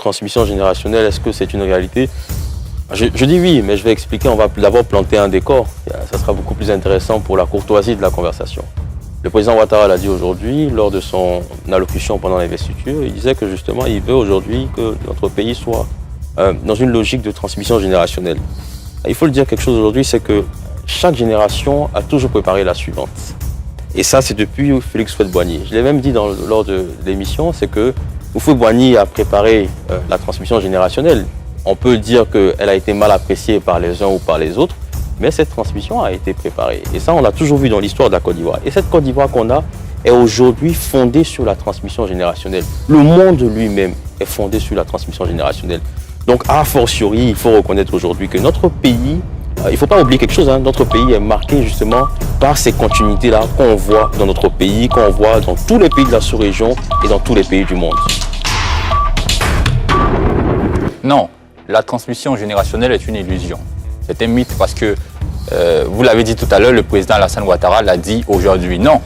transmission générationnelle, est-ce que c'est une réalité? Je dis oui, mais je vais expliquer. On va d'abord planter un décor. Ça sera beaucoup plus intéressant pour la courtoisie de la conversation. Le président Ouattara l'a dit aujourd'hui, lors de son allocution pendant l'investiture, il disait que justement, il veut aujourd'hui que notre pays soit dans une logique de transmission générationnelle. Il faut le dire quelque chose aujourd'hui, c'est que chaque génération a toujours préparé la suivante. Et ça, c'est depuis Félix Houphouët-Boigny. Je l'ai même dit lors de l'émission, c'est que Houphouët-Boigny a préparé la transmission générationnelle. On peut dire qu'elle a été mal appréciée par les uns ou par les autres, mais cette transmission a été préparée. Et ça, on l'a toujours vu dans l'histoire de la Côte d'Ivoire. Et cette Côte d'Ivoire qu'on a est aujourd'hui fondée sur la transmission générationnelle. Le monde lui-même est fondé sur la transmission générationnelle. Donc, a fortiori, il faut reconnaître aujourd'hui que notre pays, il ne faut pas oublier quelque chose, notre pays est marqué justement par ces continuités-là qu'on voit dans notre pays, qu'on voit dans tous les pays de la sous-région et dans tous les pays du monde. Non, la transmission générationnelle est une illusion. C'est un mythe parce que, vous l'avez dit tout à l'heure, le président Alassane Ouattara l'a dit aujourd'hui. Non,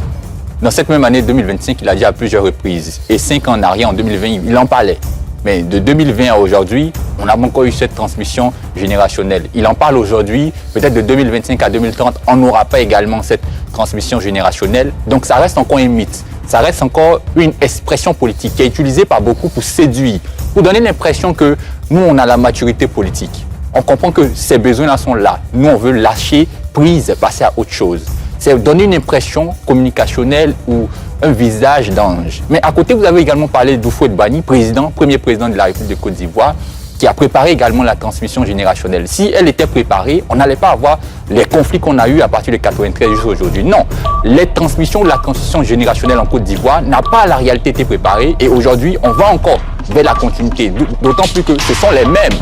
dans cette même année 2025, il a dit à plusieurs reprises. Et 5 ans en arrière, en 2020, il en parlait. Mais de 2020 à aujourd'hui, on n'a pas encore eu cette transmission générationnelle. Il en parle aujourd'hui, peut-être de 2025 à 2030, on n'aura pas également cette transmission générationnelle. Donc ça reste encore un mythe. Ça reste encore une expression politique qui est utilisée par beaucoup pour séduire, pour donner l'impression que nous, on a la maturité politique. On comprend que ces besoins-là sont là. Nous, on veut lâcher prise, passer à autre chose. C'est donner une impression communicationnelle ou un visage d'ange. Mais à côté, vous avez également parlé d'Houphouët-Boigny, premier président de la République de Côte d'Ivoire, qui a préparé également la transmission générationnelle. Si elle était préparée, on n'allait pas avoir les conflits qu'on a eus à partir de 1993 jusqu'à aujourd'hui. Non, la transmission générationnelle en Côte d'Ivoire n'a pas à la réalité été préparée et aujourd'hui, on va encore vers la continuité. D'autant plus que ce sont les mêmes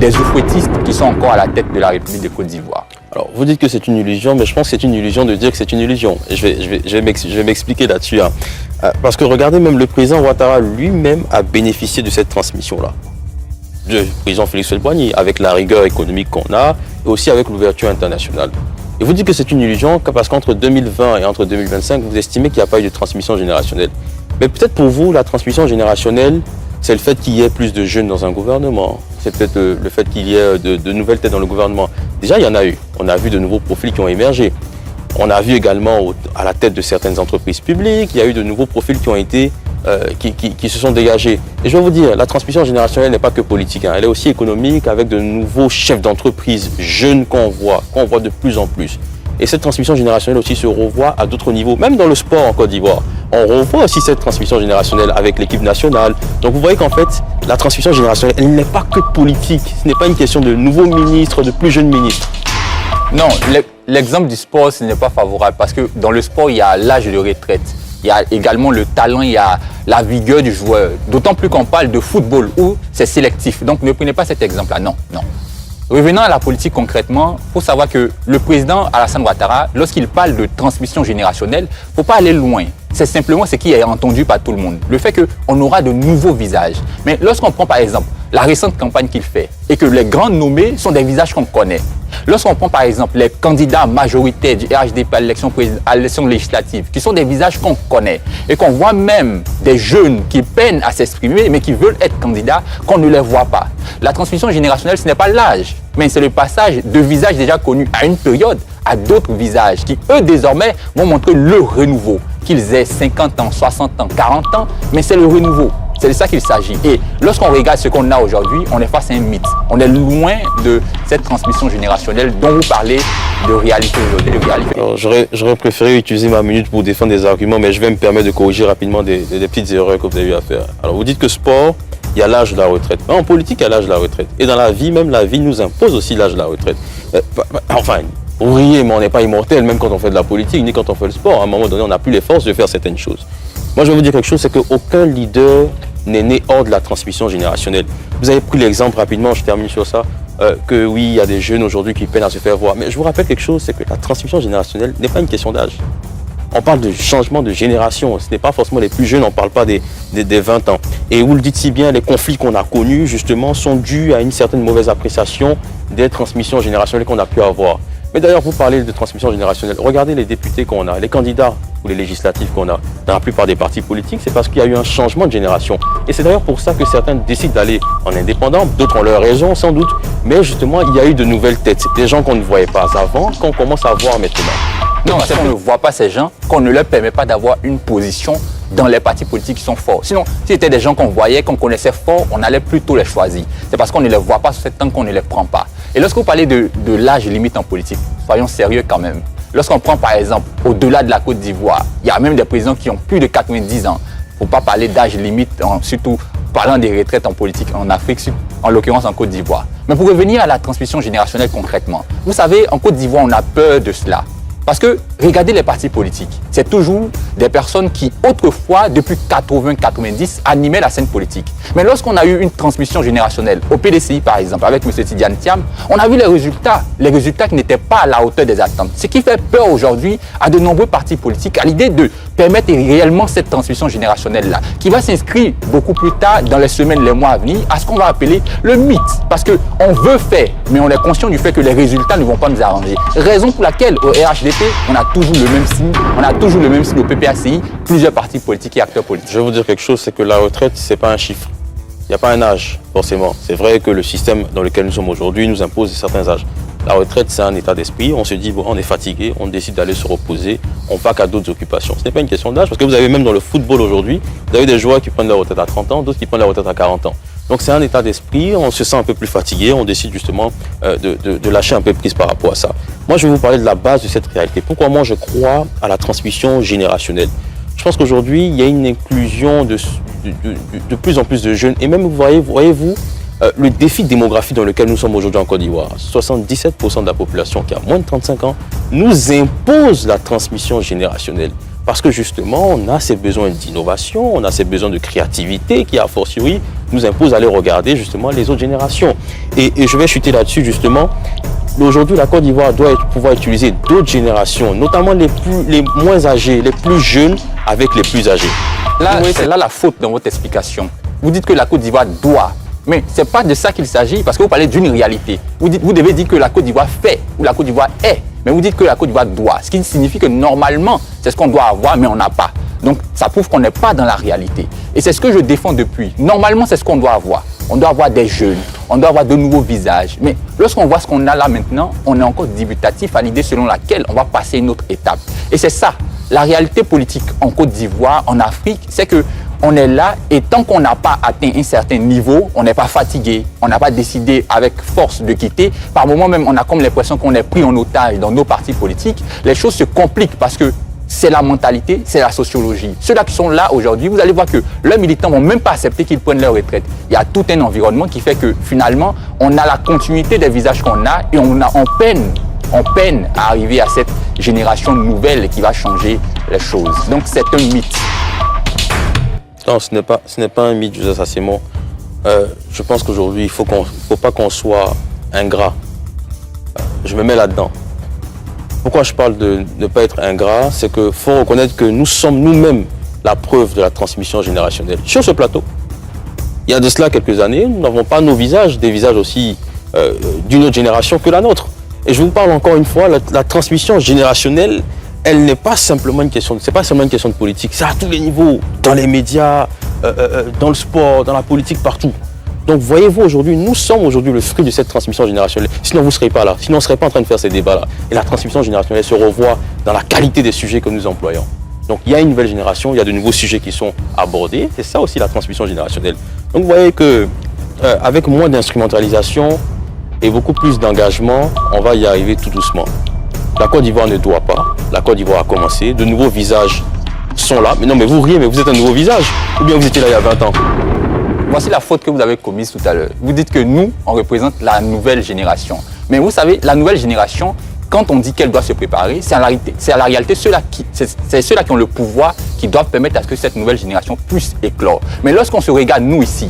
des oufouettistes qui sont encore à la tête de la République de Côte d'Ivoire. Alors, vous dites que c'est une illusion, mais je pense que c'est une illusion de dire que c'est une illusion. Et je vais m'expliquer là-dessus. Parce que regardez, même le président Ouattara lui-même a bénéficié de cette transmission-là. Le président Félix Houphouët-Boigny, avec la rigueur économique qu'on a, et aussi avec l'ouverture internationale. Et vous dites que c'est une illusion parce qu'entre 2020 et entre 2025, vous estimez qu'il n'y a pas eu de transmission générationnelle. Mais peut-être pour vous, la transmission générationnelle, c'est le fait qu'il y ait plus de jeunes dans un gouvernement. C'est peut-être le fait qu'il y ait de nouvelles têtes dans le gouvernement. Déjà, il y en a eu. On a vu de nouveaux profils qui ont émergé. On a vu également à la tête de certaines entreprises publiques, il y a eu de nouveaux profils qui ont été, qui se sont dégagés. Et je vais vous dire, la transmission générationnelle n'est pas que politique, elle est aussi économique avec de nouveaux chefs d'entreprise jeunes qu'on voit de plus en plus. Et cette transmission générationnelle aussi se revoit à d'autres niveaux, même dans le sport en Côte d'Ivoire. On revoit aussi cette transmission générationnelle avec l'équipe nationale. Donc vous voyez qu'en fait, la transmission générationnelle, elle n'est pas que politique. Ce n'est pas une question de nouveaux ministres, de plus jeunes ministres. Non, l'exemple du sport, ce n'est pas favorable parce que dans le sport, il y a l'âge de retraite. Il y a également le talent, il y a la vigueur du joueur. D'autant plus qu'on parle de football où c'est sélectif. Donc ne prenez pas cet exemple-là, non. Revenant à la politique concrètement, il faut savoir que le président Alassane Ouattara, lorsqu'il parle de transmission générationnelle, il ne faut pas aller loin. C'est simplement ce qui est entendu par tout le monde. Le fait qu'on aura de nouveaux visages. Mais lorsqu'on prend par exemple la récente campagne qu'il fait et que les grands nommés sont des visages qu'on connaît. Lorsqu'on prend par exemple les candidats majoritaires du RHDP à l'élection législative, qui sont des visages qu'on connaît et qu'on voit même des jeunes qui peinent à s'exprimer mais qui veulent être candidats, qu'on ne les voit pas. La transmission générationnelle, ce n'est pas l'âge, mais c'est le passage de visages déjà connus à une période à d'autres visages qui, eux, désormais, vont montrer le renouveau. Qu'ils aient 50 ans, 60 ans, 40 ans, mais c'est le renouveau. C'est de ça qu'il s'agit. Et lorsqu'on regarde ce qu'on a aujourd'hui, on est face à un mythe. On est loin de cette transmission générationnelle dont vous parlez de réalité aujourd'hui. Alors, j'aurais préféré utiliser ma minute pour défendre des arguments, mais je vais me permettre de corriger rapidement des petites erreurs que vous avez eu à faire. Alors, vous dites que sport, il y a l'âge de la retraite. Mais en politique, il y a l'âge de la retraite. Et dans la vie, même la vie nous impose aussi l'âge de la retraite. Enfin, vous riez, mais on n'est pas immortel, même quand on fait de la politique, ni quand on fait le sport. À un moment donné, on n'a plus les forces de faire certaines choses. Moi, je vais vous dire quelque chose, c'est qu'aucun leader n'est né hors de la transmission générationnelle. Vous avez pris l'exemple rapidement, je termine sur ça, que oui, il y a des jeunes aujourd'hui qui peinent à se faire voir. Mais je vous rappelle quelque chose, c'est que la transmission générationnelle n'est pas une question d'âge. On parle de changement de génération. Ce n'est pas forcément les plus jeunes, on ne parle pas des 20 ans. Et vous le dites si bien, les conflits qu'on a connus, justement, sont dus à une certaine mauvaise appréciation des transmissions générationnelles qu'on a pu avoir. Mais d'ailleurs, vous parlez de transmission générationnelle. Regardez les députés qu'on a, les candidats ou les législatives qu'on a dans la plupart des partis politiques, c'est parce qu'il y a eu un changement de génération. Et c'est d'ailleurs pour ça que certains décident d'aller en indépendant, d'autres ont leur raison sans doute, mais justement il y a eu de nouvelles têtes, des gens qu'on ne voyait pas avant, qu'on commence à voir maintenant. Non, c'est qu'on ne voit pas ces gens, qu'on ne leur permet pas d'avoir une position dans les partis politiques qui sont forts. Sinon, si c'était des gens qu'on voyait, qu'on connaissait forts, on allait plutôt les choisir. C'est parce qu'on ne les voit pas sur ce temps qu'on ne les prend pas. Et lorsque vous parlez de l'âge limite en politique, soyons sérieux quand même. Lorsqu'on prend par exemple, au-delà de la Côte d'Ivoire, il y a même des présidents qui ont plus de 90 ans. Il ne faut pas parler d'âge limite, surtout parlant des retraites en politique en Afrique, en l'occurrence en Côte d'Ivoire. Mais pour revenir à la transmission générationnelle concrètement, vous savez, en Côte d'Ivoire, on a peur de cela. Parce que, regardez les partis politiques, c'est toujours des personnes qui, autrefois, depuis 80-90, animaient la scène politique. Mais lorsqu'on a eu une transmission générationnelle, au PDCI par exemple, avec M. Tidiane Thiam, on a vu les résultats qui n'étaient pas à la hauteur des attentes. Ce qui fait peur aujourd'hui à de nombreux partis politiques, à l'idée de permettre réellement cette transmission générationnelle-là, qui va s'inscrire beaucoup plus tard, dans les semaines, les mois à venir, à ce qu'on va appeler le mythe. Parce qu'on veut faire, mais on est conscient du fait que les résultats ne vont pas nous arranger. Raison pour laquelle, au RHDP, on a toujours le même signe, au PPACI, plusieurs partis politiques et acteurs politiques. Je vais vous dire quelque chose, c'est que la retraite, c'est pas un chiffre. Il n'y a pas un âge, forcément. C'est vrai que le système dans lequel nous sommes aujourd'hui nous impose certains âges. La retraite, c'est un état d'esprit. On se dit, bon, on est fatigué, on décide d'aller se reposer, on va qu'à d'autres occupations. Ce n'est pas une question d'âge, parce que vous avez même dans le football aujourd'hui, vous avez des joueurs qui prennent leur retraite à 30 ans, d'autres qui prennent leur retraite à 40 ans. Donc c'est un état d'esprit, on se sent un peu plus fatigué, on décide justement de lâcher un peu prise par rapport à ça. Moi, je vais vous parler de la base de cette réalité. Pourquoi moi je crois à la transmission générationnelle? Je pense qu'aujourd'hui, il y a une inclusion de plus en plus de jeunes. Et même, voyez-vous, le défi démographique dans lequel nous sommes aujourd'hui en Côte d'Ivoire, 77% de la population qui a moins de 35 ans, nous impose la transmission générationnelle. Parce que justement, on a ces besoins d'innovation, on a ces besoins de créativité qui, a fortiori, nous impose d'aller regarder justement les autres générations. Et je vais chuter là-dessus justement. Aujourd'hui, la Côte d'Ivoire doit pouvoir utiliser d'autres générations, notamment les moins âgés, les plus jeunes avec les plus âgés. Là, c'est là la faute dans votre explication. Vous dites que la Côte d'Ivoire doit. Mais ce n'est pas de ça qu'il s'agit, parce que vous parlez d'une réalité. Vous devez dire que la Côte d'Ivoire fait, ou la Côte d'Ivoire est. Mais vous dites que la Côte d'Ivoire doit, ce qui signifie que normalement, c'est ce qu'on doit avoir, mais on n'a pas. Donc, ça prouve qu'on n'est pas dans la réalité. Et c'est ce que je défends depuis. Normalement, c'est ce qu'on doit avoir. On doit avoir des jeunes, on doit avoir de nouveaux visages. Mais lorsqu'on voit ce qu'on a là maintenant, on est encore dubitatif à l'idée selon laquelle on va passer une autre étape. Et c'est ça, la réalité politique en Côte d'Ivoire, en Afrique, c'est que on est là et tant qu'on n'a pas atteint un certain niveau, on n'est pas fatigué, on n'a pas décidé avec force de quitter. Par moments même, on a comme l'impression qu'on est pris en otage dans nos partis politiques. Les choses se compliquent parce que c'est la mentalité, c'est la sociologie. Ceux-là qui sont là aujourd'hui, vous allez voir que leurs militants ne vont même pas accepter qu'ils prennent leur retraite. Il y a tout un environnement qui fait que finalement, on a la continuité des visages qu'on a et on peine à arriver à cette génération nouvelle qui va changer les choses. Donc c'est un mythe. Non, ce n'est pas un mythe, Joseph Assémon. Je pense qu'aujourd'hui, il ne faut pas qu'on soit ingrat. Je me mets là-dedans. Pourquoi je parle de ne pas être ingrat? C'est qu'il faut reconnaître que nous sommes nous-mêmes la preuve de la transmission générationnelle. Sur ce plateau, il y a de cela quelques années, nous n'avons pas nos visages, des visages aussi d'une autre génération que la nôtre. Et je vous parle encore une fois, la transmission générationnelle, elle n'est pas simplement une question, c'est pas seulement une question de politique, c'est à tous les niveaux, dans les médias, dans le sport, dans la politique, partout. Donc voyez-vous aujourd'hui, nous sommes aujourd'hui le fruit de cette transmission générationnelle. Sinon vous ne serez pas là, sinon on ne serait pas en train de faire ces débats-là. Et la transmission générationnelle se revoit dans la qualité des sujets que nous employons. Donc il y a une nouvelle génération, il y a de nouveaux sujets qui sont abordés, c'est ça aussi la transmission générationnelle. Donc vous voyez que avec moins d'instrumentalisation et beaucoup plus d'engagement, on va y arriver tout doucement. La Côte d'Ivoire ne doit pas. La Côte d'Ivoire a commencé. De nouveaux visages sont là. Mais non, mais vous riez, mais vous êtes un nouveau visage. Ou bien vous étiez là il y a 20 ans. Voici la faute que vous avez commise tout à l'heure. Vous dites que nous, on représente la nouvelle génération. Mais vous savez, la nouvelle génération, quand on dit qu'elle doit se préparer, c'est à la réalité c'est ceux-là qui ont le pouvoir qui doivent permettre à ce que cette nouvelle génération puisse éclore. Mais lorsqu'on se regarde, nous ici,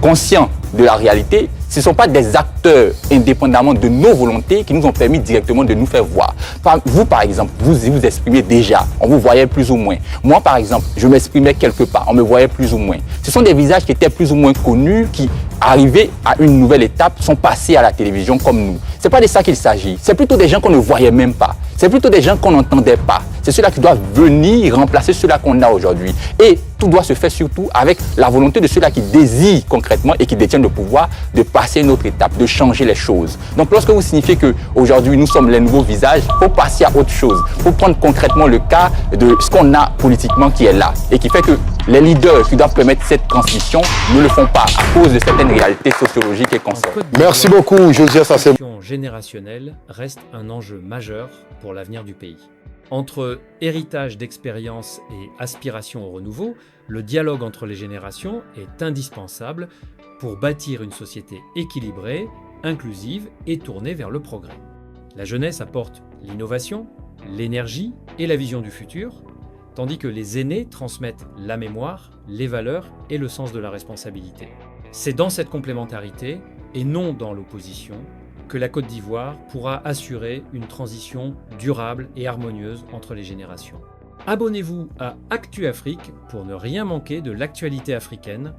conscients de la réalité, ce ne sont pas des acteurs indépendamment de nos volontés qui nous ont permis directement de nous faire voir. Vous, par exemple, vous exprimez déjà, on vous voyait plus ou moins. Moi, par exemple, je m'exprimais quelque part, on me voyait plus ou moins. Ce sont des visages qui étaient plus ou moins connus, qui arrivés à une nouvelle étape sont passés à la télévision comme nous. Ce n'est pas de ça qu'il s'agit. C'est plutôt des gens qu'on ne voyait même pas. C'est plutôt des gens qu'on n'entendait pas. C'est ceux-là qui doivent venir remplacer ceux-là qu'on a aujourd'hui. Et tout doit se faire surtout avec la volonté de ceux-là qui désirent concrètement et qui détiennent le pouvoir de passer à une autre étape, de changer les choses. Donc lorsque vous signifiez qu'aujourd'hui nous sommes les nouveaux visages, il faut passer à autre chose. Il faut prendre concrètement le cas de ce qu'on a politiquement qui est là et qui fait que les leaders qui doivent permettre cette transition ne le font pas à cause de certaines réalités sociologiques et concernées. Merci beaucoup, Josias Assem. La transition générationnelle reste un enjeu majeur pour l'avenir du pays. Entre héritage d'expérience et aspiration au renouveau, le dialogue entre les générations est indispensable pour bâtir une société équilibrée, inclusive et tournée vers le progrès. La jeunesse apporte l'innovation, l'énergie et la vision du futur, tandis que les aînés transmettent la mémoire, les valeurs et le sens de la responsabilité. C'est dans cette complémentarité, et non dans l'opposition, que la Côte d'Ivoire pourra assurer une transition durable et harmonieuse entre les générations. Abonnez-vous à Actu Afrique pour ne rien manquer de l'actualité africaine